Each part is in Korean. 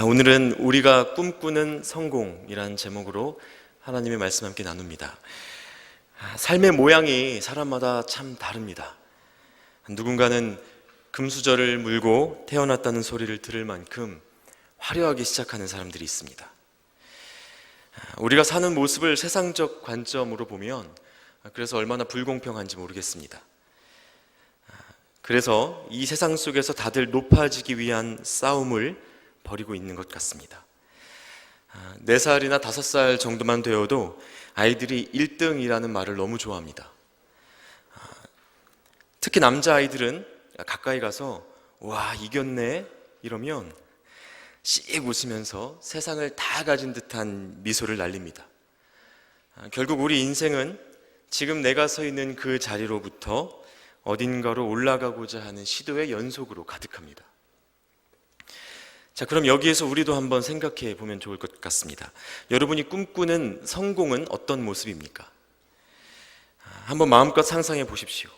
오늘은 우리가 꿈꾸는 성공이라는 제목으로 하나님의 말씀 함께 나눕니다. 삶의 모양이 사람마다 참 다릅니다. 누군가는 금수저를 물고 태어났다는 소리를 들을 만큼 화려하게 시작하는 사람들이 있습니다. 우리가 사는 모습을 세상적 관점으로 보면 그래서 얼마나 불공평한지 모르겠습니다. 그래서 이 세상 속에서 다들 높아지기 위한 싸움을 벌이고 있는 것 같습니다. 4살이나 5살 정도만 되어도 아이들이 1등이라는 말을 너무 좋아합니다. 특히 남자아이들은 가까이 가서 와 이겼네 이러면 씩 웃으면서 세상을 다 가진 듯한 미소를 날립니다. 결국 우리 인생은 지금 내가 서 있는 그 자리로부터 어딘가로 올라가고자 하는 시도의 연속으로 가득합니다. 자, 그럼 여기에서 우리도 한번 생각해 보면 좋을 것 같습니다. 여러분이 꿈꾸는 성공은 어떤 모습입니까? 한번 마음껏 상상해 보십시오.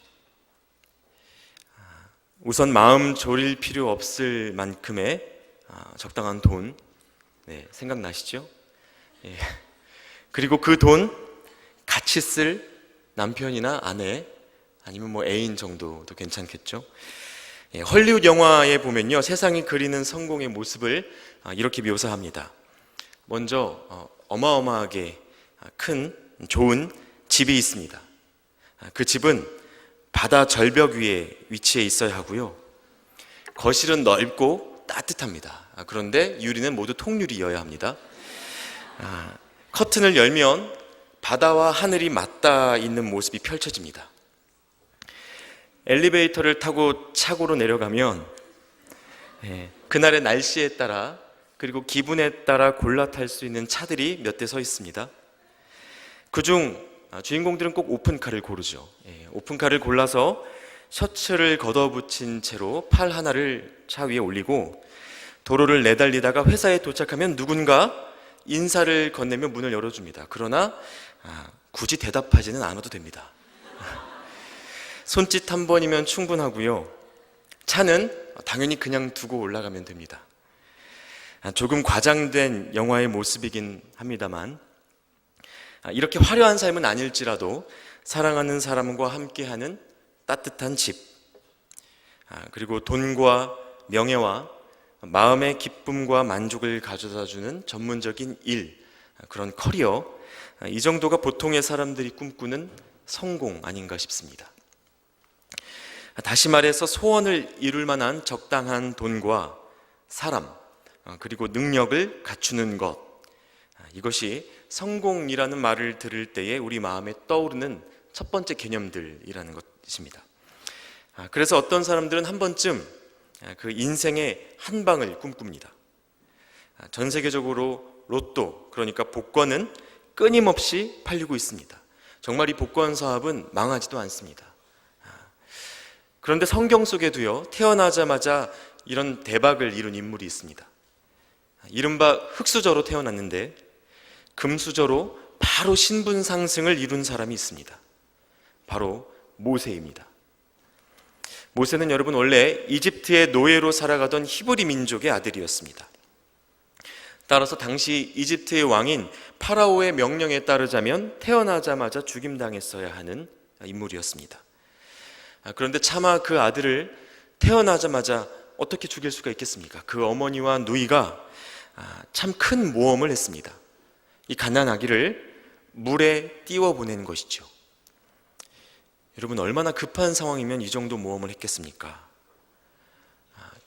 우선 마음 졸일 필요 없을 만큼의 적당한 돈, 생각나시죠? 그리고 그 돈 같이 쓸 남편이나 아내 아니면 애인 정도도 괜찮겠죠? 헐리우드 영화에 보면요, 세상이 그리는 성공의 모습을 이렇게 묘사합니다. 먼저 어마어마하게 큰 좋은 집이 있습니다. 그 집은 바다 절벽 위에 위치해 있어야 하고요. 거실은 넓고 따뜻합니다. 그런데 유리는 모두 통유리여야 합니다. 커튼을 열면 바다와 하늘이 맞닿아 있는 모습이 펼쳐집니다. 엘리베이터를 타고 차고로 내려가면 그날의 날씨에 따라 그리고 기분에 따라 골라 탈 수 있는 차들이 몇 대 서 있습니다. 그중 주인공들은 꼭 오픈카를 고르죠. 오픈카를 골라서 셔츠를 걷어붙인 채로 팔 하나를 차 위에 올리고 도로를 내달리다가 회사에 도착하면 누군가 인사를 건네며 문을 열어줍니다. 그러나 굳이 대답하지는 않아도 됩니다. 손짓 한 번이면 충분하고요. 차는 당연히 그냥 두고 올라가면 됩니다. 조금 과장된 영화의 모습이긴 합니다만 이렇게 화려한 삶은 아닐지라도 사랑하는 사람과 함께하는 따뜻한 집, 그리고 돈과 명예와 마음의 기쁨과 만족을 가져다주는 전문적인 일, 그런 커리어, 이 정도가 보통의 사람들이 꿈꾸는 성공 아닌가 싶습니다. 다시 말해서 소원을 이룰 만한 적당한 돈과 사람, 그리고 능력을 갖추는 것, 이것이 성공이라는 말을 들을 때에 우리 마음에 떠오르는 첫 번째 개념들이라는 것입니다. 그래서 어떤 사람들은 한 번쯤 그 인생의 한 방을 꿈꿉니다. 전 세계적으로 로또, 그러니까 복권은 끊임없이 팔리고 있습니다. 정말 이 복권 사업은 망하지도 않습니다. 그런데 성경 속에도요, 태어나자마자 이런 대박을 이룬 인물이 있습니다. 이른바 흙수저로 태어났는데 금수저로 바로 신분 상승을 이룬 사람이 있습니다. 바로 모세입니다. 모세는 여러분 원래 이집트의 노예로 살아가던 히브리 민족의 아들이었습니다. 따라서 당시 이집트의 왕인 파라오의 명령에 따르자면 태어나자마자 죽임당했어야 하는 인물이었습니다. 그런데 차마 그 아들을 태어나자마자 어떻게 죽일 수가 있겠습니까? 그 어머니와 누이가 참 큰 모험을 했습니다. 이 갓난 아기를 물에 띄워보내는 것이죠. 여러분 얼마나 급한 상황이면 이 정도 모험을 했겠습니까?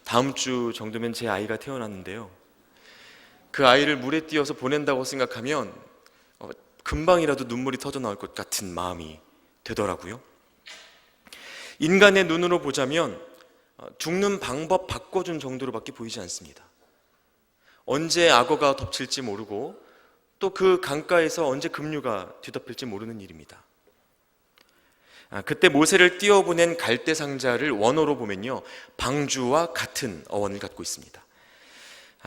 다음 주 정도면 제 아이가 태어났는데요, 그 아이를 물에 띄워서 보낸다고 생각하면 금방이라도 눈물이 터져 나올 것 같은 마음이 되더라고요. 인간의 눈으로 보자면 죽는 방법 바꿔준 정도로밖에 보이지 않습니다. 언제 악어가 덮칠지 모르고 또 그 강가에서 언제 급류가 뒤덮일지 모르는 일입니다. 그때 모세를 띄워보낸 갈대 상자를 원어로 보면요, 방주와 같은 어원을 갖고 있습니다.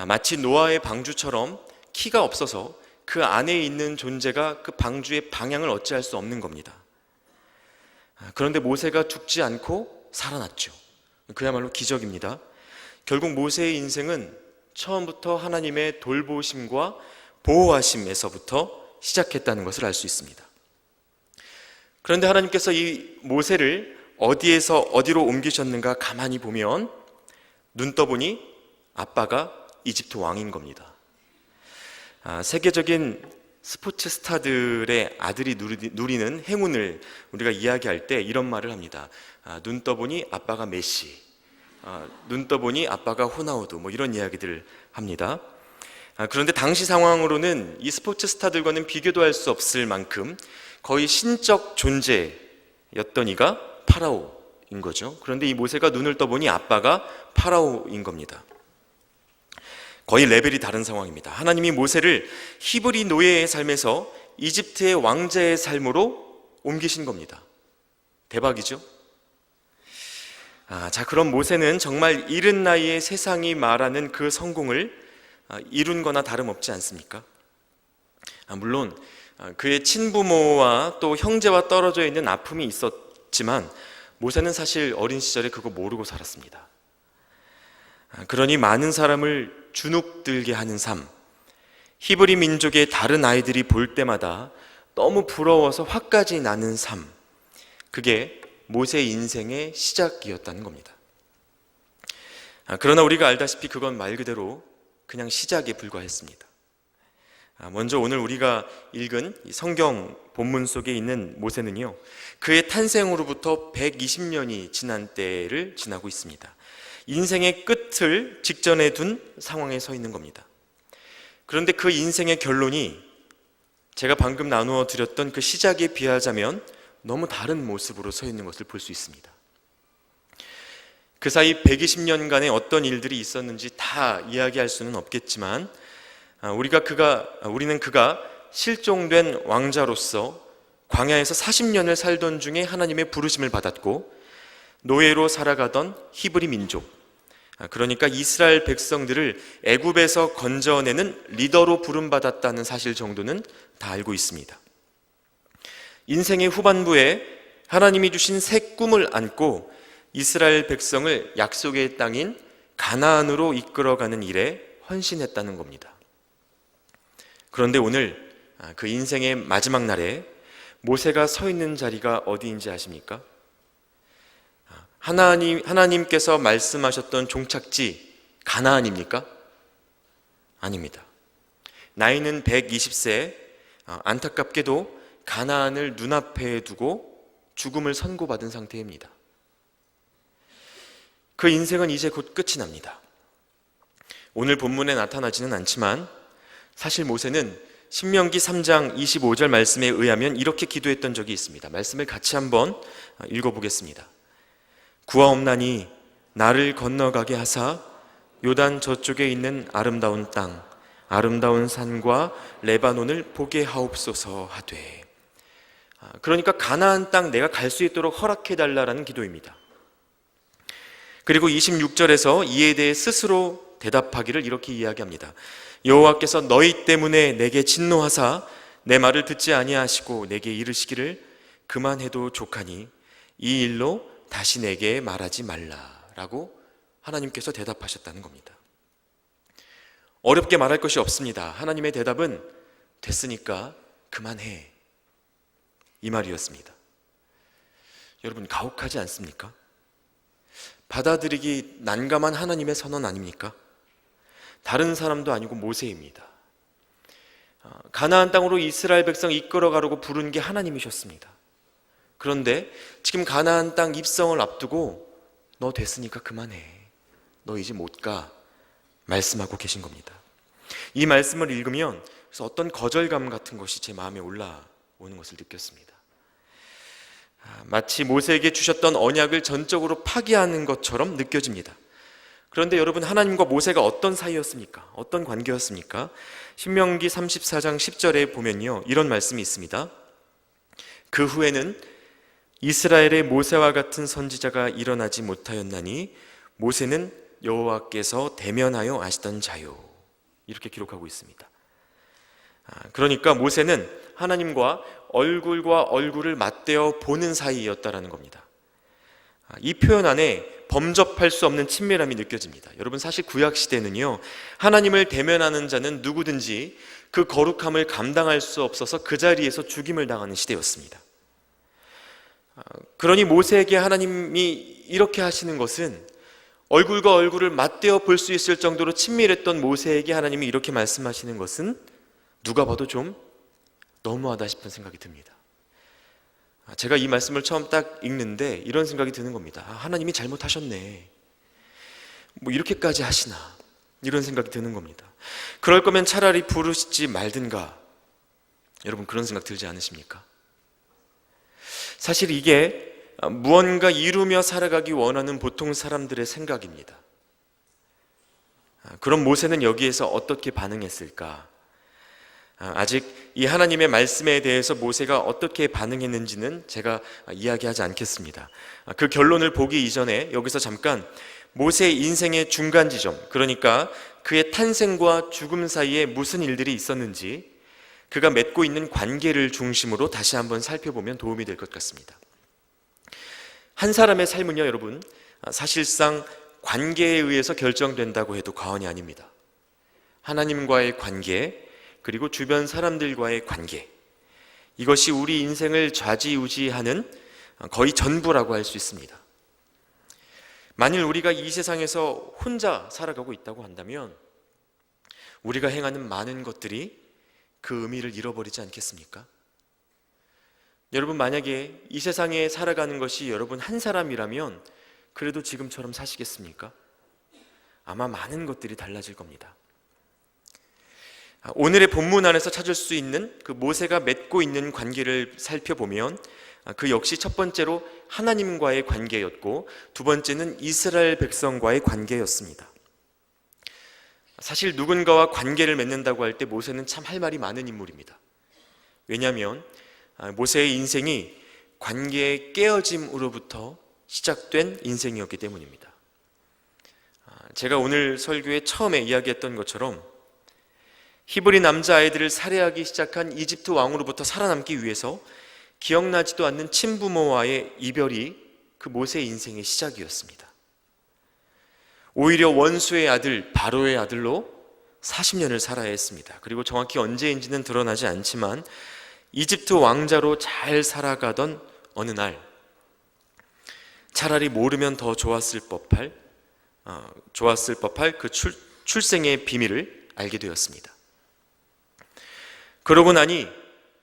마치 노아의 방주처럼 키가 없어서 그 안에 있는 존재가 그 방주의 방향을 어찌할 수 없는 겁니다. 그런데 모세가 죽지 않고 살아났죠. 그야말로 기적입니다. 결국 모세의 인생은 처음부터 하나님의 돌보심과 보호하심에서부터 시작했다는 것을 알 수 있습니다. 그런데 하나님께서 이 모세를 어디에서 어디로 옮기셨는가 가만히 보면 눈 떠보니 아빠가 이집트 왕인 겁니다. 세계적인 스포츠 스타들의 아들이 누리는 행운을 우리가 이야기할 때 이런 말을 합니다. 눈 떠보니 아빠가 메시, 눈 떠보니 아빠가 호나우두, 뭐 이런 이야기들을 합니다. 그런데 당시 상황으로는 이 스포츠 스타들과는 비교도 할 수 없을 만큼 거의 신적 존재였던 이가 파라오인 거죠. 그런데 이 모세가 눈을 떠보니 아빠가 파라오인 겁니다. 거의 레벨이 다른 상황입니다. 하나님이 모세를 히브리 노예의 삶에서 이집트의 왕자의 삶으로 옮기신 겁니다. 대박이죠? 자, 그럼 모세는 정말 이른 나이에 세상이 말하는 그 성공을 이룬 거나 다름없지 않습니까? 물론 그의 친부모와 또 형제와 떨어져 있는 아픔이 있었지만 모세는 사실 어린 시절에 그거 모르고 살았습니다. 그러니 많은 사람을 주눅들게 하는 삶, 히브리 민족의 다른 아이들이 볼 때마다 너무 부러워서 화까지 나는 삶, 그게 모세의 인생의 시작이었다는 겁니다. 그러나 우리가 알다시피 그건 말 그대로 그냥 시작에 불과했습니다. 먼저 오늘 우리가 읽은 성경 본문 속에 있는 모세는요, 그의 탄생으로부터 120년이 지난 때를 지나고 있습니다. 인생의 끝을 직전에 둔 상황에 서 있는 겁니다. 그런데 그 인생의 결론이 제가 방금 나누어 드렸던 그 시작에 비하자면 너무 다른 모습으로 서 있는 것을 볼 수 있습니다. 그 사이 120년간의 어떤 일들이 있었는지 다 이야기할 수는 없겠지만 우리는 그가 실종된 왕자로서 광야에서 40년을 살던 중에 하나님의 부르심을 받았고 노예로 살아가던 히브리 민족, 그러니까 이스라엘 백성들을 애굽에서 건져내는 리더로 부름받았다는 사실 정도는 다 알고 있습니다. 인생의 후반부에 하나님이 주신 새 꿈을 안고 이스라엘 백성을 약속의 땅인 가나안으로 이끌어가는 일에 헌신했다는 겁니다. 그런데 오늘 그 인생의 마지막 날에 모세가 서 있는 자리가 어디인지 아십니까? 하나님께서 말씀하셨던 종착지 가나안입니까? 아닙니다. 나이는 120세, 안타깝게도 가나안을 눈앞에 두고 죽음을 선고받은 상태입니다. 그 인생은 이제 곧 끝이 납니다. 오늘 본문에 나타나지는 않지만 사실 모세는 신명기 3장 25절 말씀에 의하면 이렇게 기도했던 적이 있습니다. 말씀을 같이 한번 읽어보겠습니다. 구하옵나니 나를 건너가게 하사 요단 저쪽에 있는 아름다운 땅, 아름다운 산과 레바논을 보게 하옵소서 하되. 그러니까 가나안 땅 내가 갈 수 있도록 허락해달라는 기도입니다. 그리고 26절에서 이에 대해 스스로 대답하기를 이렇게 이야기합니다. 여호와께서 너희 때문에 내게 진노하사 내 말을 듣지 아니하시고 내게 이르시기를 그만해도 족하니 이 일로 다시 내게 말하지 말라라고 하나님께서 대답하셨다는 겁니다. 어렵게 말할 것이 없습니다. 하나님의 대답은 됐으니까 그만해, 이 말이었습니다. 여러분, 가혹하지 않습니까? 받아들이기 난감한 하나님의 선언 아닙니까? 다른 사람도 아니고 모세입니다. 가나안 땅으로 이스라엘 백성 이끌어가려고 부른 게 하나님이셨습니다. 그런데 지금 가나안 땅 입성을 앞두고 너 됐으니까 그만해, 너 이제 못 가, 말씀하고 계신 겁니다. 이 말씀을 읽으면 그래서 어떤 거절감 같은 것이 제 마음에 올라오는 것을 느꼈습니다. 마치 모세에게 주셨던 언약을 전적으로 파기하는 것처럼 느껴집니다. 그런데 여러분, 하나님과 모세가 어떤 사이였습니까? 어떤 관계였습니까? 신명기 34장 10절에 보면요, 이런 말씀이 있습니다. 그 후에는 이스라엘의 모세와 같은 선지자가 일어나지 못하였나니 모세는 여호와께서 대면하여 아시던 자요, 이렇게 기록하고 있습니다. 그러니까 모세는 하나님과 얼굴과 얼굴을 맞대어 보는 사이였다라는 겁니다. 이 표현 안에 범접할 수 없는 친밀함이 느껴집니다. 여러분, 사실 구약 시대는요, 하나님을 대면하는 자는 누구든지 그 거룩함을 감당할 수 없어서 그 자리에서 죽임을 당하는 시대였습니다. 그러니 모세에게 하나님이 이렇게 하시는 것은, 얼굴과 얼굴을 맞대어 볼 수 있을 정도로 친밀했던 모세에게 하나님이 이렇게 말씀하시는 것은 누가 봐도 좀 너무하다 싶은 생각이 듭니다. 제가 이 말씀을 처음 딱 읽는데 이런 생각이 드는 겁니다. 하나님이 잘못하셨네, 뭐 이렇게까지 하시나, 이런 생각이 드는 겁니다. 그럴 거면 차라리 부르시지 말든가. 여러분, 그런 생각 들지 않으십니까? 사실 이게 무언가 이루며 살아가기 원하는 보통 사람들의 생각입니다. 그럼 모세는 여기에서 어떻게 반응했을까? 아직 이 하나님의 말씀에 대해서 모세가 어떻게 반응했는지는 제가 이야기하지 않겠습니다. 그 결론을 보기 이전에 여기서 잠깐 모세의 인생의 중간 지점, 그러니까 그의 탄생과 죽음 사이에 무슨 일들이 있었는지, 그가 맺고 있는 관계를 중심으로 다시 한번 살펴보면 도움이 될 것 같습니다. 한 사람의 삶은요, 여러분, 사실상 관계에 의해서 결정된다고 해도 과언이 아닙니다. 하나님과의 관계, 그리고 주변 사람들과의 관계, 이것이 우리 인생을 좌지우지하는 거의 전부라고 할 수 있습니다. 만일 우리가 이 세상에서 혼자 살아가고 있다고 한다면 우리가 행하는 많은 것들이 그 의미를 잃어버리지 않겠습니까? 여러분, 만약에 이 세상에 살아가는 것이 여러분 한 사람이라면 그래도 지금처럼 사시겠습니까? 아마 많은 것들이 달라질 겁니다. 오늘의 본문 안에서 찾을 수 있는 그 모세가 맺고 있는 관계를 살펴보면 그 역시 첫 번째로 하나님과의 관계였고, 두 번째는 이스라엘 백성과의 관계였습니다. 사실 누군가와 관계를 맺는다고 할 때 모세는 참 할 말이 많은 인물입니다. 왜냐하면 모세의 인생이 관계의 깨어짐으로부터 시작된 인생이었기 때문입니다. 제가 오늘 설교에 처음에 이야기했던 것처럼 히브리 남자아이들을 살해하기 시작한 이집트 왕으로부터 살아남기 위해서 기억나지도 않는 친부모와의 이별이 그 모세의 인생의 시작이었습니다. 오히려 원수의 아들 바로의 아들로 40년을 살아야 했습니다. 그리고 정확히 언제인지는 드러나지 않지만 이집트 왕자로 잘 살아가던 어느 날, 차라리 모르면 더 좋았을 법할 그 출생의 비밀을 알게 되었습니다. 그러고 나니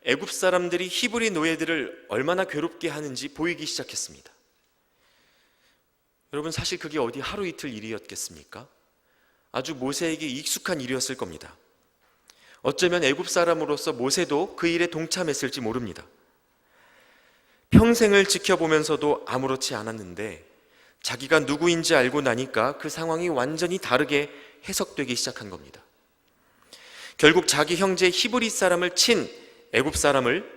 애굽 사람들이 히브리 노예들을 얼마나 괴롭게 하는지 보이기 시작했습니다. 여러분, 사실 그게 어디 하루 이틀 일이었겠습니까? 아주 모세에게 익숙한 일이었을 겁니다. 어쩌면 애굽 사람으로서 모세도 그 일에 동참했을지 모릅니다. 평생을 지켜보면서도 아무렇지 않았는데 자기가 누구인지 알고 나니까 그 상황이 완전히 다르게 해석되기 시작한 겁니다. 결국 자기 형제 히브리 사람을 친 애굽 사람을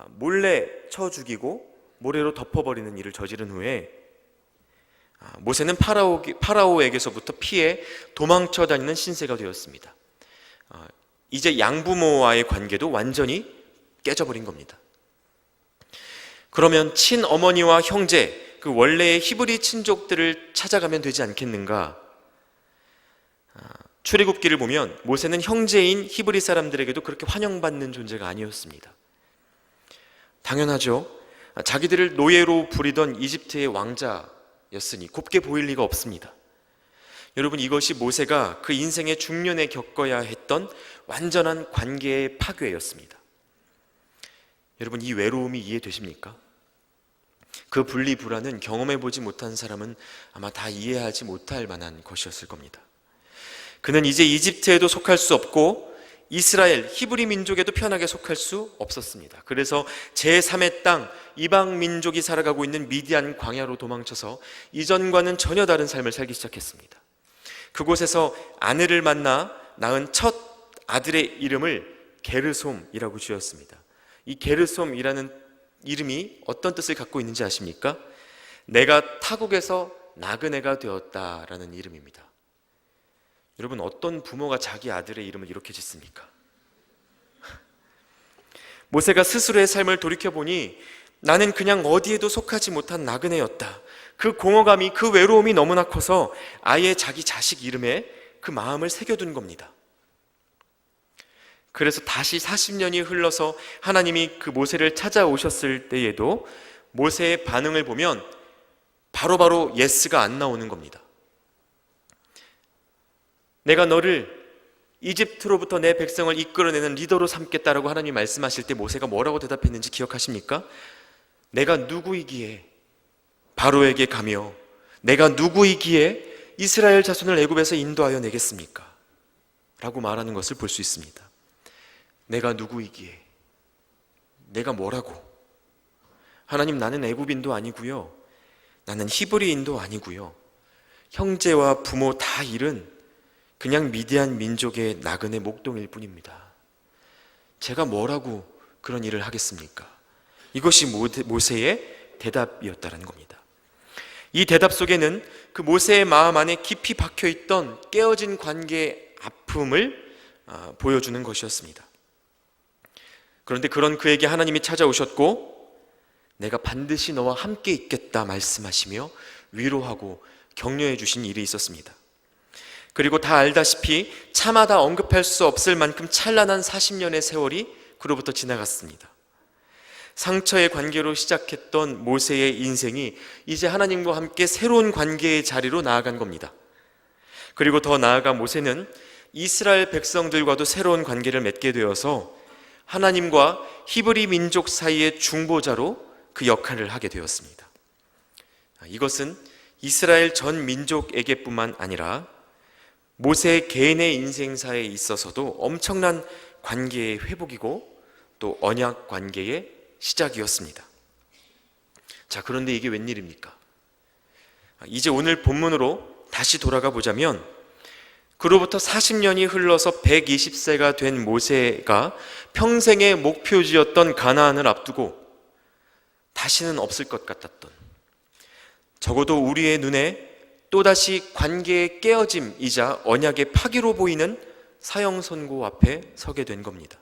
몰래 쳐 죽이고 모래로 덮어버리는 일을 저지른 후에 모세는 파라오에게서부터 피해 도망쳐 다니는 신세가 되었습니다. 이제 양부모와의 관계도 완전히 깨져버린 겁니다. 그러면 친어머니와 형제, 그 원래의 히브리 친족들을 찾아가면 되지 않겠는가? 출애굽기를 보면 모세는 형제인 히브리 사람들에게도 그렇게 환영받는 존재가 아니었습니다. 당연하죠. 자기들을 노예로 부리던 이집트의 왕자였으니 곱게 보일 리가 없습니다. 여러분, 이것이 모세가 그 인생의 중년에 겪어야 했던 완전한 관계의 파괴였습니다. 여러분, 이 외로움이 이해되십니까? 그 분리불안은 경험해보지 못한 사람은 아마 다 이해하지 못할 만한 것이었을 겁니다. 그는 이제 이집트에도 속할 수 없고 이스라엘, 히브리 민족에도 편하게 속할 수 없었습니다. 그래서 제3의 땅, 이방 민족이 살아가고 있는 미디안 광야로 도망쳐서 이전과는 전혀 다른 삶을 살기 시작했습니다. 그곳에서 아내를 만나 낳은 첫 아들의 이름을 게르솜이라고 지었습니다. 이 게르솜이라는 이름이 어떤 뜻을 갖고 있는지 아십니까? 내가 타국에서 나그네가 되었다라는 이름입니다. 여러분, 어떤 부모가 자기 아들의 이름을 이렇게 짓습니까? 모세가 스스로의 삶을 돌이켜보니 나는 그냥 어디에도 속하지 못한 나그네였다. 그 공허감이, 그 외로움이 너무나 커서 아예 자기 자식 이름에 그 마음을 새겨둔 겁니다. 그래서 다시 40년이 흘러서 하나님이 그 모세를 찾아오셨을 때에도 모세의 반응을 보면 바로바로 예스가 안 나오는 겁니다. 내가 너를 이집트로부터 내 백성을 이끌어내는 리더로 삼겠다라고 하나님이 말씀하실 때 모세가 뭐라고 대답했는지 기억하십니까? 내가 누구이기에 바로에게 가며 내가 누구이기에 이스라엘 자손을 애굽에서 인도하여 내겠습니까? 라고 말하는 것을 볼 수 있습니다. 내가 누구이기에, 내가 뭐라고? 하나님, 나는 애굽인도 아니고요, 나는 히브리인도 아니고요, 형제와 부모 다 잃은 그냥 미디안 민족의 나그네 목동일 뿐입니다. 제가 뭐라고 그런 일을 하겠습니까? 이것이 모세의 대답이었다는 겁니다. 이 대답 속에는 그 모세의 마음 안에 깊이 박혀있던 깨어진 관계의 아픔을 보여주는 것이었습니다. 그런데 그런 그에게 하나님이 찾아오셨고 내가 반드시 너와 함께 있겠다 말씀하시며 위로하고 격려해 주신 일이 있었습니다. 그리고 다 알다시피 차마다 언급할 수 없을 만큼 찬란한 40년의 세월이 그로부터 지나갔습니다. 상처의 관계로 시작했던 모세의 인생이 이제 하나님과 함께 새로운 관계의 자리로 나아간 겁니다. 그리고 더 나아가 모세는 이스라엘 백성들과도 새로운 관계를 맺게 되어서 하나님과 히브리 민족 사이의 중보자로 그 역할을 하게 되었습니다. 이것은 이스라엘 전 민족에게뿐만 아니라 모세 개인의 인생사에 있어서도 엄청난 관계의 회복이고 또 언약 관계의 시작이었습니다. 자, 그런데 이게 웬일입니까? 이제 오늘 본문으로 다시 돌아가 보자면 그로부터 40년이 흘러서 120세가 된 모세가 평생의 목표지였던 가나안을 앞두고 다시는 없을 것 같았던, 적어도 우리의 눈에 또다시 관계의 깨어짐이자 언약의 파기로 보이는 사형선고 앞에 서게 된 겁니다.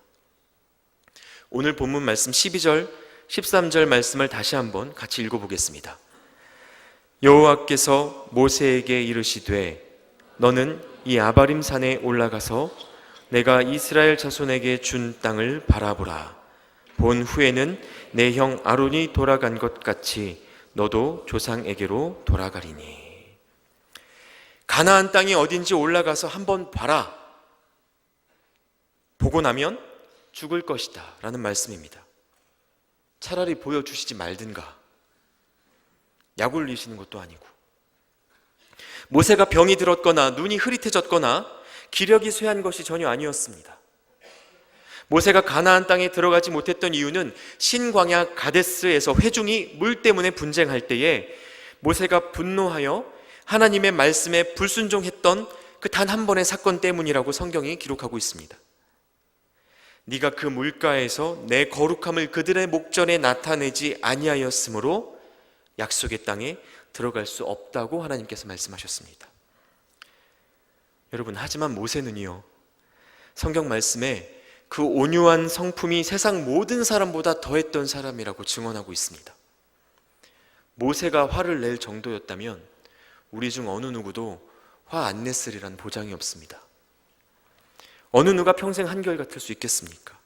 오늘 본문 말씀 12절, 13절 말씀을 다시 한번 같이 읽어보겠습니다. 여호와께서 모세에게 이르시되 너는 이 아바림 산에 올라가서 내가 이스라엘 자손에게 준 땅을 바라보라. 본 후에는 내 형 아론이 돌아간 것 같이 너도 조상에게로 돌아가리니. 가나안 땅이 어딘지 올라가서 한번 봐라. 보고 나면 죽을 것이다 라는 말씀입니다. 차라리 보여주시지 말든가. 약 올리시는 것도 아니고, 모세가 병이 들었거나 눈이 흐릿해졌거나 기력이 쇠한 것이 전혀 아니었습니다. 모세가 가나안 땅에 들어가지 못했던 이유는 신광야 가데스에서 회중이 물 때문에 분쟁할 때에 모세가 분노하여 하나님의 말씀에 불순종했던 그 단 한 번의 사건 때문이라고 성경이 기록하고 있습니다. 네가 그 물가에서 내 거룩함을 그들의 목전에 나타내지 아니하였으므로 약속의 땅에 들어갈 수 없다고 하나님께서 말씀하셨습니다. 여러분, 하지만 모세는요, 성경 말씀에 그 온유한 성품이 세상 모든 사람보다 더했던 사람이라고 증언하고 있습니다. 모세가 화를 낼 정도였다면 우리 중 어느 누구도 화 안 냈으리란 보장이 없습니다. 어느 누가 평생 한결같을 수 있겠습니까?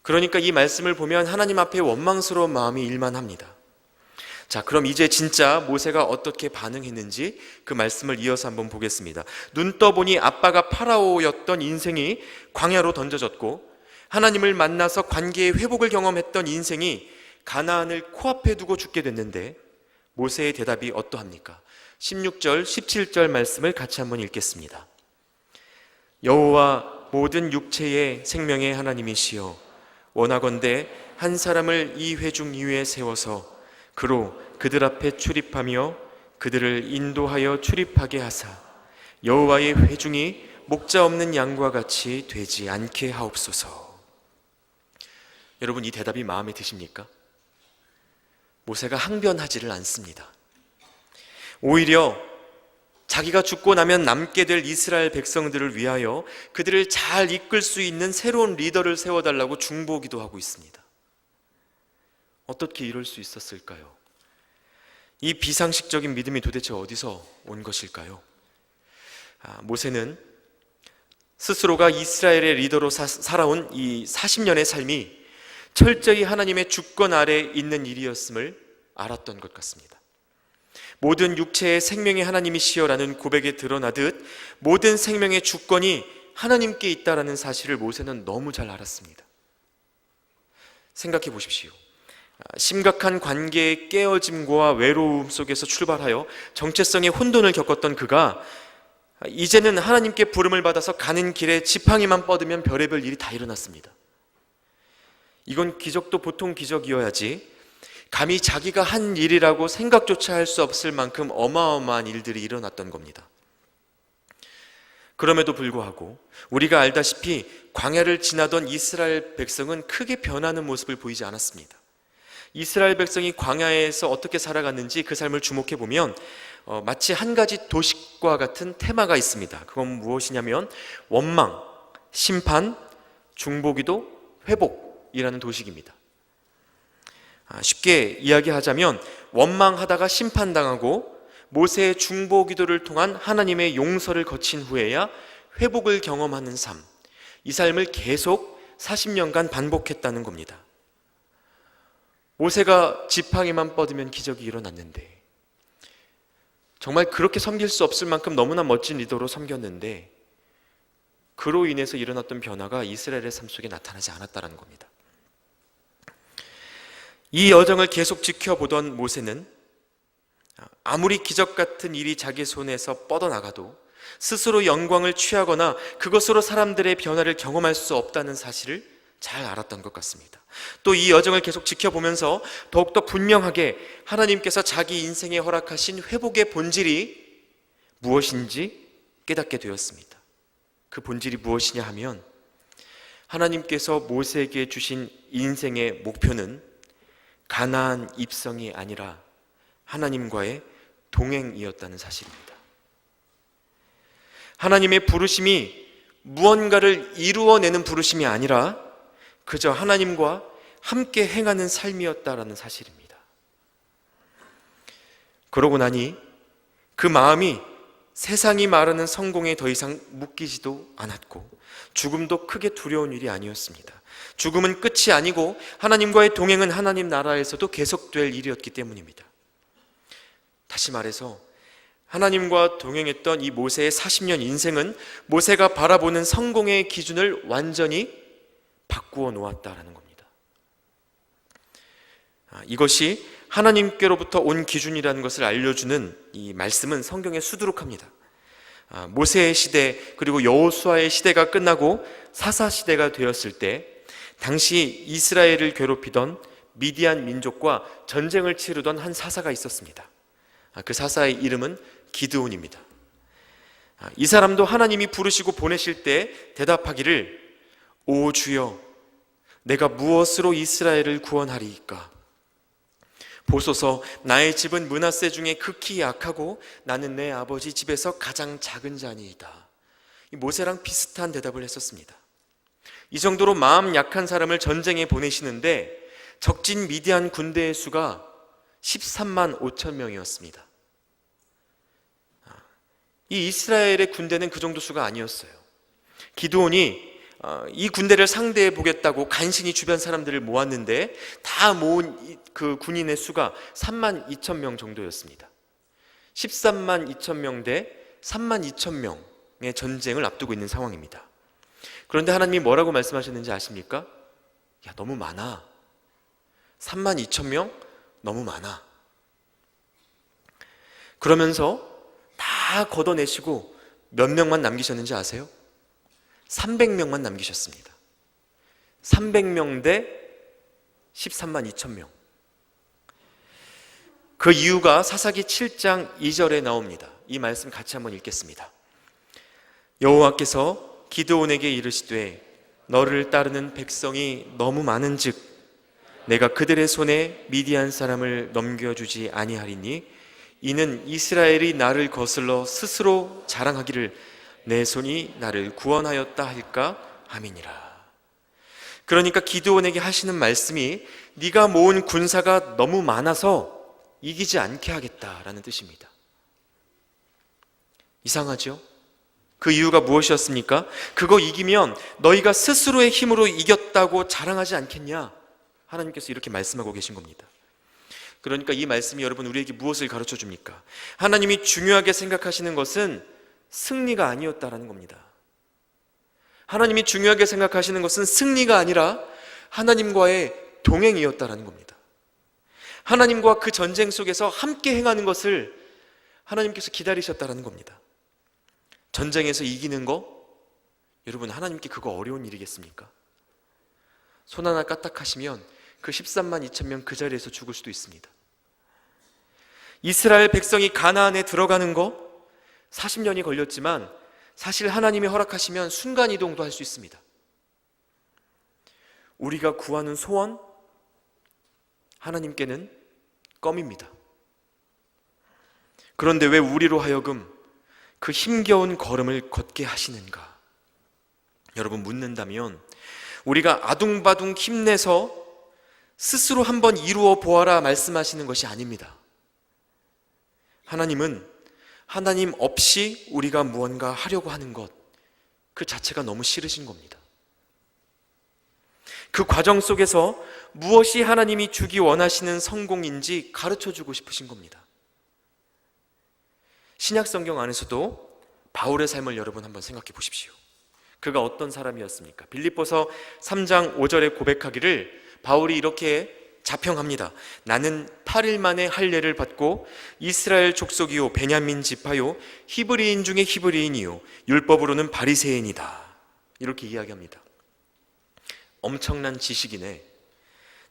그러니까 이 말씀을 보면 하나님 앞에 원망스러운 마음이 일만합니다. 자, 그럼 이제 진짜 모세가 어떻게 반응했는지 그 말씀을 이어서 한번 보겠습니다. 눈 떠보니 아빠가 파라오였던 인생이 광야로 던져졌고 하나님을 만나서 관계의 회복을 경험했던 인생이 가나안을 코앞에 두고 죽게 됐는데 모세의 대답이 어떠합니까? 16절, 17절 말씀을 같이 한번 읽겠습니다. 여호와 모든 육체의 생명의 하나님이시여, 원하건대 한 사람을 이 회중 위에 세워서 그로 그들 앞에 출입하며 그들을 인도하여 출입하게 하사 여호와의 회중이 목자 없는 양과 같이 되지 않게 하옵소서. 여러분, 이 대답이 마음에 드십니까? 모세가 항변하지를 않습니다. 오히려 자기가 죽고 나면 남게 될 이스라엘 백성들을 위하여 그들을 잘 이끌 수 있는 새로운 리더를 세워달라고 중보기도 하고 있습니다. 어떻게 이럴 수 있었을까요? 이 비상식적인 믿음이 도대체 어디서 온 것일까요? 모세는 스스로가 이스라엘의 리더로 살아온 이 40년의 삶이 철저히 하나님의 주권 아래에 있는 일이었음을 알았던 것 같습니다. 모든 육체의 생명이 하나님이시여라는 고백에 드러나듯 모든 생명의 주권이 하나님께 있다라는 사실을 모세는 너무 잘 알았습니다. 생각해 보십시오. 심각한 관계의 깨어짐과 외로움 속에서 출발하여 정체성의 혼돈을 겪었던 그가 이제는 하나님께 부름을 받아서 가는 길에 지팡이만 뻗으면 별의별 일이 다 일어났습니다. 이건 기적도 보통 기적이어야지 감히 자기가 한 일이라고 생각조차 할 수 없을 만큼 어마어마한 일들이 일어났던 겁니다. 그럼에도 불구하고 우리가 알다시피 광야를 지나던 이스라엘 백성은 크게 변하는 모습을 보이지 않았습니다. 이스라엘 백성이 광야에서 어떻게 살아갔는지 그 삶을 주목해 보면 마치 한 가지 도식과 같은 테마가 있습니다. 그건 무엇이냐면 원망, 심판, 중보기도, 회복이라는 도식입니다. 쉽게 이야기하자면 원망하다가 심판당하고 모세의 중보기도를 통한 하나님의 용서를 거친 후에야 회복을 경험하는 삶, 이 삶을 계속 40년간 반복했다는 겁니다. 모세가 지팡이만 뻗으면 기적이 일어났는데, 정말 그렇게 섬길 수 없을 만큼 너무나 멋진 리더로 섬겼는데 그로 인해서 일어났던 변화가 이스라엘의 삶 속에 나타나지 않았다는 겁니다. 이 여정을 계속 지켜보던 모세는 아무리 기적 같은 일이 자기 손에서 뻗어나가도 스스로 영광을 취하거나 그것으로 사람들의 변화를 경험할 수 없다는 사실을 잘 알았던 것 같습니다. 또 이 여정을 계속 지켜보면서 더욱더 분명하게 하나님께서 자기 인생에 허락하신 회복의 본질이 무엇인지 깨닫게 되었습니다. 그 본질이 무엇이냐 하면 하나님께서 모세에게 주신 인생의 목표는 가나안 입성이 아니라 하나님과의 동행이었다는 사실입니다. 하나님의 부르심이 무언가를 이루어내는 부르심이 아니라 그저 하나님과 함께 행하는 삶이었다라는 사실입니다. 그러고 나니 그 마음이 세상이 말하는 성공에 더 이상 묶이지도 않았고 죽음도 크게 두려운 일이 아니었습니다. 죽음은 끝이 아니고 하나님과의 동행은 하나님 나라에서도 계속될 일이었기 때문입니다. 다시 말해서 하나님과 동행했던 이 모세의 40년 인생은 모세가 바라보는 성공의 기준을 완전히 바꾸어 놓았다라는 겁니다. 이것이 하나님께로부터 온 기준이라는 것을 알려주는 이 말씀은 성경에 수두룩합니다. 모세의 시대 그리고 여호수아의 시대가 끝나고 사사 시대가 되었을 때 당시 이스라엘을 괴롭히던 미디안 민족과 전쟁을 치르던 한 사사가 있었습니다. 그 사사의 이름은 기드온입니다. 이 사람도 하나님이 부르시고 보내실 때 대답하기를 오 주여 내가 무엇으로 이스라엘을 구원하리이까? 보소서 나의 집은 므낫세 중에 극히 약하고 나는 내 아버지 집에서 가장 작은 자니이다. 모세랑 비슷한 대답을 했었습니다. 이 정도로 마음 약한 사람을 전쟁에 보내시는데 적진 미디안 군대의 수가 13만 5천 명이었습니다. 이 이스라엘의 군대는 그 정도 수가 아니었어요. 기드온이 이 군대를 상대해 보겠다고 간신히 주변 사람들을 모았는데 다 모은 그 군인의 수가 3만 2천 명 정도였습니다. 13만 2천 명 대 3만 2천 명의 전쟁을 앞두고 있는 상황입니다. 그런데 하나님이 뭐라고 말씀하셨는지 아십니까? 야, 너무 많아. 3만 2천 명? 너무 많아. 그러면서 다 걷어내시고 몇 명만 남기셨는지 아세요? 300명만 남기셨습니다. 300명 대 13만 2천 명. 그 이유가 사사기 7장 2절에 나옵니다. 이 말씀 같이 한번 읽겠습니다. 여호와께서 기드온에게 이르시되 너를 따르는 백성이 너무 많은즉 내가 그들의 손에 미디안 사람을 넘겨주지 아니하리니 이는 이스라엘이 나를 거슬러 스스로 자랑하기를 내 손이 나를 구원하였다 할까 함이니라. 그러니까 기드온에게 하시는 말씀이 네가 모은 군사가 너무 많아서 이기지 않게 하겠다라는 뜻입니다. 이상하죠? 그 이유가 무엇이었습니까? 그거 이기면 너희가 스스로의 힘으로 이겼다고 자랑하지 않겠냐? 하나님께서 이렇게 말씀하고 계신 겁니다. 그러니까 이 말씀이 여러분 우리에게 무엇을 가르쳐 줍니까? 하나님이 중요하게 생각하시는 것은 승리가 아니었다라는 겁니다. 하나님이 중요하게 생각하시는 것은 승리가 아니라 하나님과의 동행이었다라는 겁니다. 하나님과 그 전쟁 속에서 함께 행하는 것을 하나님께서 기다리셨다라는 겁니다. 전쟁에서 이기는 거, 여러분 하나님께 그거 어려운 일이겠습니까? 손 하나 까딱하시면 그 13만 2천 명 그 자리에서 죽을 수도 있습니다. 이스라엘 백성이 가나안에 들어가는 거 40년이 걸렸지만 사실 하나님이 허락하시면 순간이동도 할 수 있습니다. 우리가 구하는 소원, 하나님께는 껌입니다. 그런데 왜 우리로 하여금 그 힘겨운 걸음을 걷게 하시는가? 여러분 묻는다면 우리가 아둥바둥 힘내서 스스로 한번 이루어 보아라 말씀하시는 것이 아닙니다. 하나님은 하나님 없이 우리가 무언가 하려고 하는 것, 그 자체가 너무 싫으신 겁니다. 그 과정 속에서 무엇이 하나님이 주기 원하시는 성공인지 가르쳐 주고 싶으신 겁니다. 신약 성경 안에서도 바울의 삶을 여러분 한번 생각해 보십시오. 그가 어떤 사람이었습니까? 빌립보서 3장 5절에 고백하기를 바울이 이렇게 자평합니다. 나는 8일 만에 할례를 받고 이스라엘 족속이요 베냐민 지파요 히브리인 중에 히브리인이요 율법으로는 바리새인이다. 이렇게 이야기합니다. 엄청난 지식이네.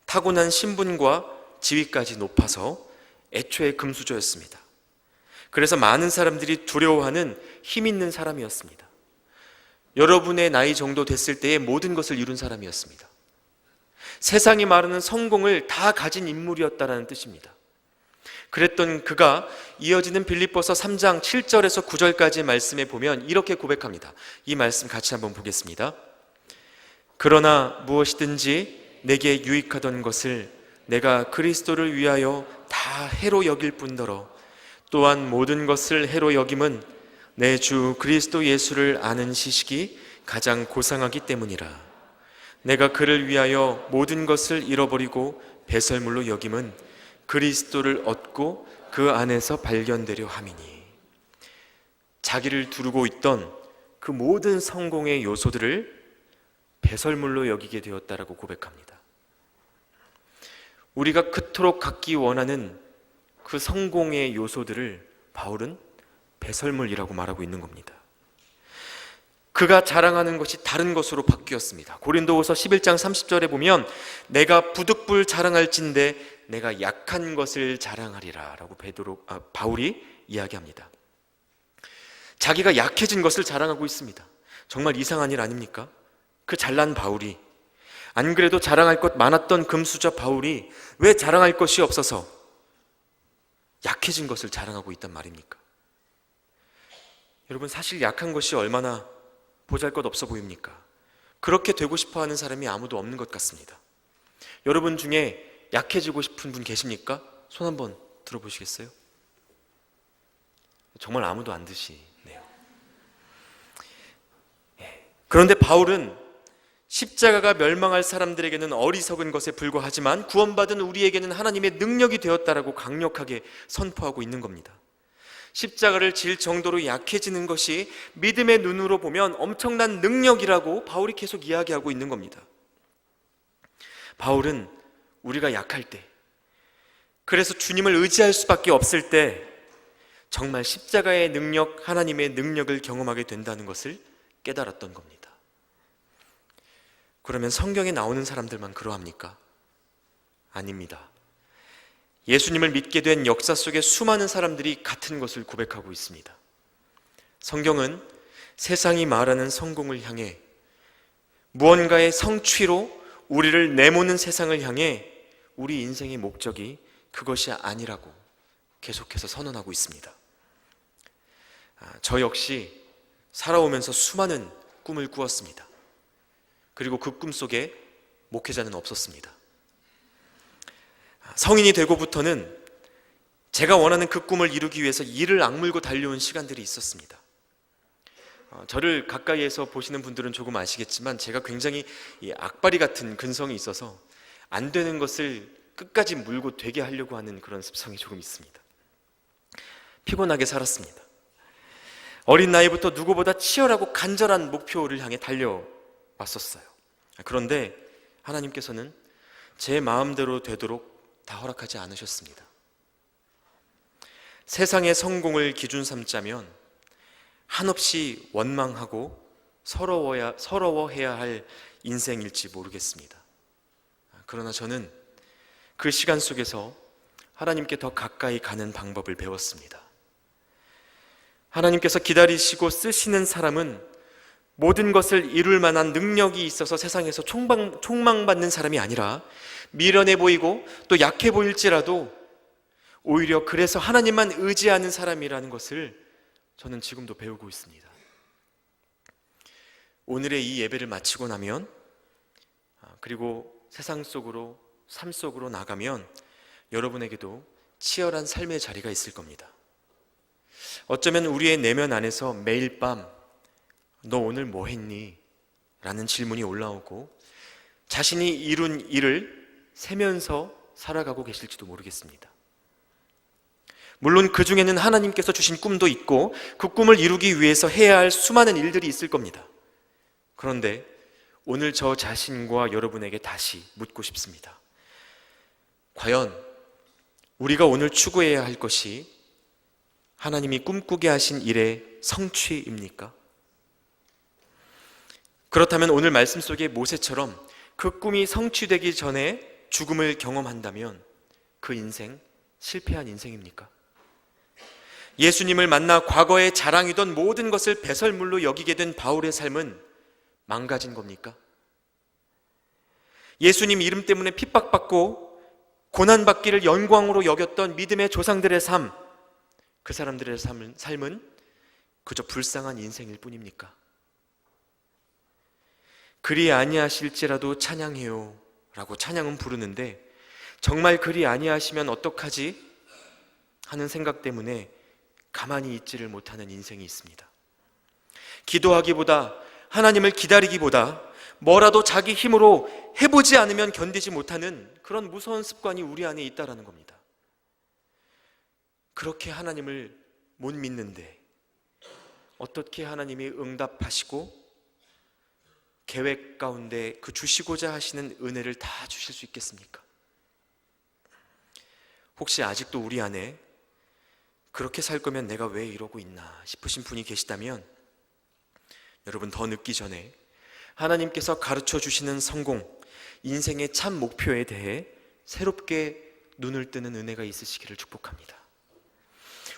타고난 신분과 지위까지 높아서 애초에 금수저였습니다. 그래서 많은 사람들이 두려워하는 힘 있는 사람이었습니다. 여러분의 나이 정도 됐을 때의 모든 것을 이룬 사람이었습니다. 세상이 말하는 성공을 다 가진 인물이었다라는 뜻입니다. 그랬던 그가 이어지는 빌립보서 3장 7절에서 9절까지의 말씀에 보면 이렇게 고백합니다. 이 말씀 같이 한번 보겠습니다. 그러나 무엇이든지 내게 유익하던 것을 내가 그리스도를 위하여 다 해로 여길 뿐더러 또한 모든 것을 해로 여김은 내 주 그리스도 예수를 아는 지식이 가장 고상하기 때문이라. 내가 그를 위하여 모든 것을 잃어버리고 배설물로 여김은 그리스도를 얻고 그 안에서 발견되려 함이니. 자기를 두르고 있던 그 모든 성공의 요소들을 배설물로 여기게 되었다라고 고백합니다. 우리가 그토록 갖기 원하는 그 성공의 요소들을 바울은 배설물이라고 말하고 있는 겁니다. 그가 자랑하는 것이 다른 것으로 바뀌었습니다. 고린도후서 11장 30절에 보면 내가 부득불 자랑할진대 내가 약한 것을 자랑하리라 라고 바울이 이야기합니다. 자기가 약해진 것을 자랑하고 있습니다. 정말 이상한 일 아닙니까? 그 잘난 바울이, 안 그래도 자랑할 것 많았던 금수저 바울이 왜 자랑할 것이 없어서 약해진 것을 자랑하고 있단 말입니까? 여러분 사실 약한 것이 얼마나 보잘것없어 보입니까? 그렇게 되고 싶어하는 사람이 아무도 없는 것 같습니다. 여러분 중에 약해지고 싶은 분 계십니까? 손 한번 들어보시겠어요? 정말 아무도 안 드시네요. 그런데 바울은 십자가가 멸망할 사람들에게는 어리석은 것에 불과하지만 구원받은 우리에게는 하나님의 능력이 되었다라고 강력하게 선포하고 있는 겁니다. 십자가를 질 정도로 약해지는 것이 믿음의 눈으로 보면 엄청난 능력이라고 바울이 계속 이야기하고 있는 겁니다. 바울은 우리가 약할 때, 그래서 주님을 의지할 수밖에 없을 때 정말 십자가의 능력, 하나님의 능력을 경험하게 된다는 것을 깨달았던 겁니다. 그러면 성경에 나오는 사람들만 그러합니까? 아닙니다. 예수님을 믿게 된 역사 속에 수많은 사람들이 같은 것을 고백하고 있습니다. 성경은 세상이 말하는 성공을 향해, 무언가의 성취로 우리를 내모는 세상을 향해 우리 인생의 목적이 그것이 아니라고 계속해서 선언하고 있습니다. 저 역시 살아오면서 수많은 꿈을 꾸었습니다. 그리고 그 꿈 속에 목회자는 없었습니다. 성인이 되고부터는 제가 원하는 그 꿈을 이루기 위해서 이를 악물고 달려온 시간들이 있었습니다. 저를 가까이에서 보시는 분들은 조금 아시겠지만 제가 굉장히 악바리 같은 근성이 있어서 안 되는 것을 끝까지 물고 되게 하려고 하는 그런 습성이 조금 있습니다. 피곤하게 살았습니다. 어린 나이부터 누구보다 치열하고 간절한 목표를 향해 달려왔었어요. 그런데 하나님께서는 제 마음대로 되도록 다 허락하지 않으셨습니다. 세상의 성공을 기준 삼자면 한없이 원망하고 서러워해야 할 인생일지 모르겠습니다. 그러나 저는 그 시간 속에서 하나님께 더 가까이 가는 방법을 배웠습니다. 하나님께서 기다리시고 쓰시는 사람은 모든 것을 이룰 만한 능력이 있어서 세상에서 총망받는 사람이 아니라 미련해 보이고 또 약해 보일지라도 오히려 그래서 하나님만 의지하는 사람이라는 것을 저는 지금도 배우고 있습니다. 오늘의 이 예배를 마치고 나면 그리고 세상 속으로 삶 속으로 나가면 여러분에게도 치열한 삶의 자리가 있을 겁니다. 어쩌면 우리의 내면 안에서 매일 밤 너 오늘 뭐 했니? 라는 질문이 올라오고 자신이 이룬 일을 세면서 살아가고 계실지도 모르겠습니다. 물론 그 중에는 하나님께서 주신 꿈도 있고 그 꿈을 이루기 위해서 해야 할 수많은 일들이 있을 겁니다. 그런데 오늘 저 자신과 여러분에게 다시 묻고 싶습니다. 과연 우리가 오늘 추구해야 할 것이 하나님이 꿈꾸게 하신 일의 성취입니까? 그렇다면 오늘 말씀 속의 모세처럼 그 꿈이 성취되기 전에 죽음을 경험한다면 그 인생 실패한 인생입니까? 예수님을 만나 과거에 자랑이던 모든 것을 배설물로 여기게 된 바울의 삶은 망가진 겁니까? 예수님 이름 때문에 핍박받고 고난받기를 영광으로 여겼던 믿음의 조상들의 삶, 그 사람들의 삶은 그저 불쌍한 인생일 뿐입니까? 그리 아니하실지라도 찬양해요 라고 찬양은 부르는데 정말 그리 아니하시면 어떡하지? 하는 생각 때문에 가만히 있지를 못하는 인생이 있습니다. 기도하기보다 하나님을 기다리기보다 뭐라도 자기 힘으로 해보지 않으면 견디지 못하는 그런 무서운 습관이 우리 안에 있다는 겁니다. 그렇게 하나님을 못 믿는데 어떻게 하나님이 응답하시고 계획 가운데 그 주시고자 하시는 은혜를 다 주실 수 있겠습니까? 혹시 아직도 우리 안에 그렇게 살 거면 내가 왜 이러고 있나 싶으신 분이 계시다면 여러분 더 늦기 전에 하나님께서 가르쳐 주시는 성공, 인생의 참 목표에 대해 새롭게 눈을 뜨는 은혜가 있으시기를 축복합니다.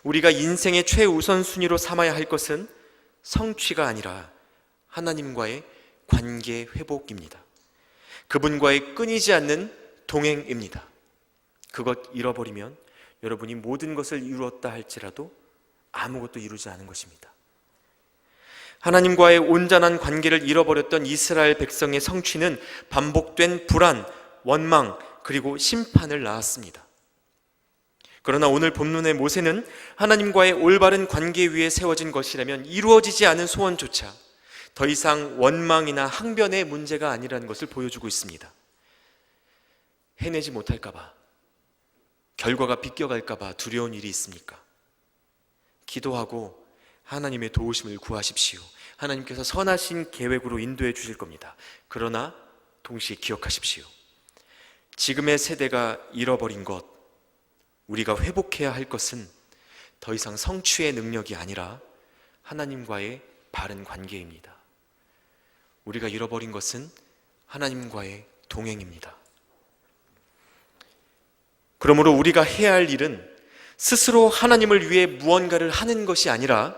우리가 인생의 최우선순위로 삼아야 할 것은 성취가 아니라 하나님과의 관계 회복입니다. 그분과의 끊이지 않는 동행입니다. 그것 잃어버리면 여러분이 모든 것을 이루었다 할지라도 아무것도 이루지 않은 것입니다. 하나님과의 온전한 관계를 잃어버렸던 이스라엘 백성의 성취는 반복된 불안, 원망, 그리고 심판을 낳았습니다. 그러나 오늘 본문의 모세는 하나님과의 올바른 관계 위에 세워진 것이라면 이루어지지 않은 소원조차 더 이상 원망이나 항변의 문제가 아니라는 것을 보여주고 있습니다. 해내지 못할까 봐, 결과가 비껴갈까 봐 두려운 일이 있습니까? 기도하고 하나님의 도우심을 구하십시오. 하나님께서 선하신 계획으로 인도해 주실 겁니다. 그러나 동시에 기억하십시오. 지금의 세대가 잃어버린 것, 우리가 회복해야 할 것은 더 이상 성취의 능력이 아니라 하나님과의 바른 관계입니다. 우리가 잃어버린 것은 하나님과의 동행입니다. 그러므로 우리가 해야 할 일은 스스로 하나님을 위해 무언가를 하는 것이 아니라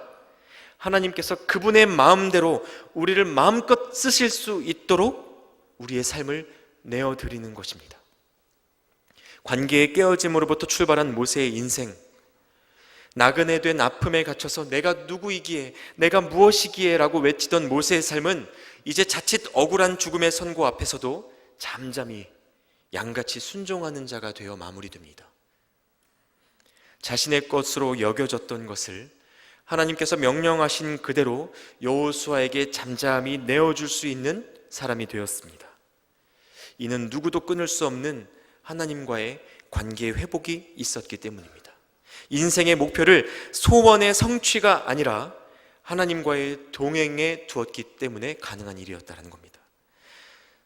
하나님께서 그분의 마음대로 우리를 마음껏 쓰실 수 있도록 우리의 삶을 내어드리는 것입니다. 관계의 깨어짐으로부터 출발한 모세의 인생, 나그네 된 아픔에 갇혀서 내가 누구이기에, 내가 무엇이기에 라고 외치던 모세의 삶은 이제 자칫 억울한 죽음의 선고 앞에서도 잠잠히 양같이 순종하는 자가 되어 마무리됩니다. 자신의 것으로 여겨졌던 것을 하나님께서 명령하신 그대로 여호수아에게 잠잠히 내어줄 수 있는 사람이 되었습니다. 이는 누구도 끊을 수 없는 하나님과의 관계 회복이 있었기 때문입니다. 인생의 목표를 소원의 성취가 아니라 하나님과의 동행에 두었기 때문에 가능한 일이었다는 겁니다.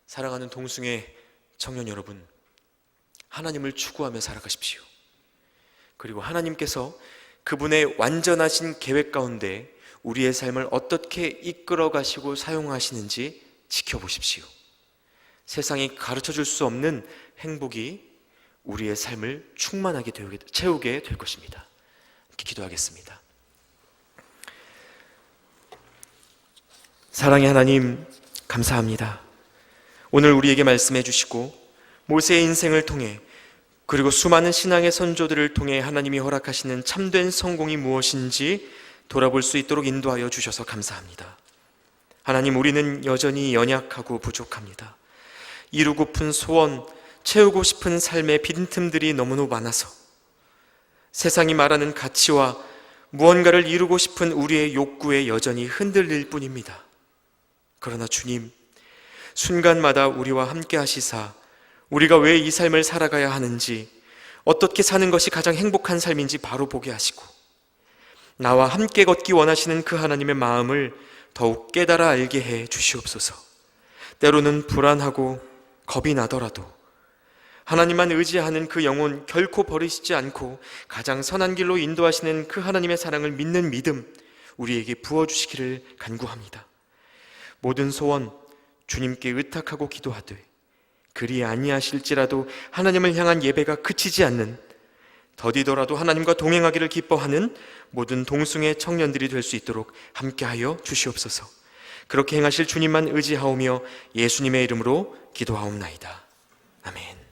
사랑하는 동숭의 청년 여러분, 하나님을 추구하며 살아가십시오. 그리고 하나님께서 그분의 완전하신 계획 가운데 우리의 삶을 어떻게 이끌어 가시고 사용하시는지 지켜보십시오. 세상이 가르쳐 줄 수 없는 행복이 우리의 삶을 충만하게 채우게 될 것입니다. 기도하겠습니다. 사랑의 하나님, 감사합니다. 오늘 우리에게 말씀해 주시고 모세의 인생을 통해 그리고 수많은 신앙의 선조들을 통해 하나님이 허락하시는 참된 성공이 무엇인지 돌아볼 수 있도록 인도하여 주셔서 감사합니다. 하나님, 우리는 여전히 연약하고 부족합니다. 이루고픈 소원, 채우고 싶은 삶의 빈틈들이 너무나 많아서 세상이 말하는 가치와 무언가를 이루고 싶은 우리의 욕구에 여전히 흔들릴 뿐입니다. 그러나 주님, 순간마다 우리와 함께 하시사 우리가 왜 이 삶을 살아가야 하는지, 어떻게 사는 것이 가장 행복한 삶인지 바로 보게 하시고 나와 함께 걷기 원하시는 그 하나님의 마음을 더욱 깨달아 알게 해 주시옵소서. 때로는 불안하고 겁이 나더라도 하나님만 의지하는 그 영혼 결코 버리시지 않고 가장 선한 길로 인도하시는 그 하나님의 사랑을 믿는 믿음 우리에게 부어주시기를 간구합니다. 모든 소원 주님께 의탁하고 기도하되 그리 아니하실지라도 하나님을 향한 예배가 그치지 않는, 더디더라도 하나님과 동행하기를 기뻐하는 모든 동숭의 청년들이 될 수 있도록 함께하여 주시옵소서. 그렇게 행하실 주님만 의지하오며 예수님의 이름으로 기도하옵나이다. 아멘.